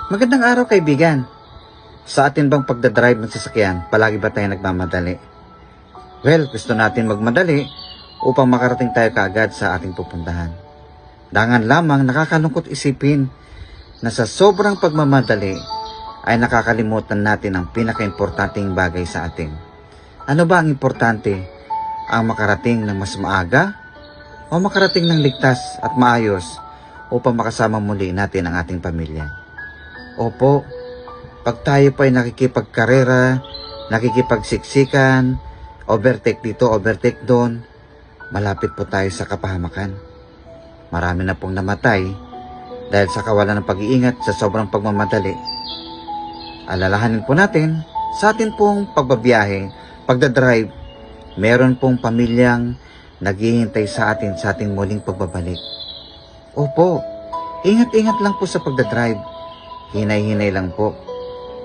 Magandang araw kaibigan. Sa atin bang pagdadrive ng sasakyan, palagi ba tayo nagmamadali? Well, gusto natin magmadali upang makarating tayo kaagad sa ating pupuntahan. Dangan lamang nakakalungkot isipin na sa sobrang pagmamadali ay nakakalimutan natin ang pinakaimportanteng bagay sa atin. Ano ba ang importante? Ang makarating ng mas maaga o makarating ng ligtas at maayos upang makasama muli natin ang ating pamilya? Opo, pag tayo pa ay nakikipagkarera, nakikipagsiksikan, overtake dito, overtake doon, malapit po tayo sa kapahamakan. Marami na pong namatay dahil sa kawalan ng pag-iingat sa sobrang pagmamadali. Alalahanin po natin sa atin pong pagbabiyahe, pagdadrive, meron pong pamilyang naghihintay sa ating muling pagbabalik. Opo, ingat-ingat lang po sa pagdadrive. Hinay-hinay lang po.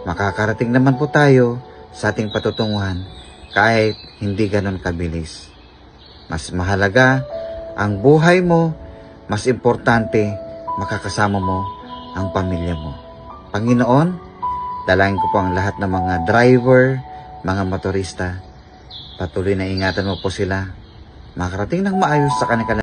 Makakarating naman po tayo sa ating patutunguhan kahit hindi ganon kabilis. Mas mahalaga ang buhay mo, mas importante makakasama mo ang pamilya mo. Panginoon, dalangin ko po ang lahat ng mga driver, mga motorista. Patuloy na ingatan mo po sila. Makarating ng maayos sa kanilang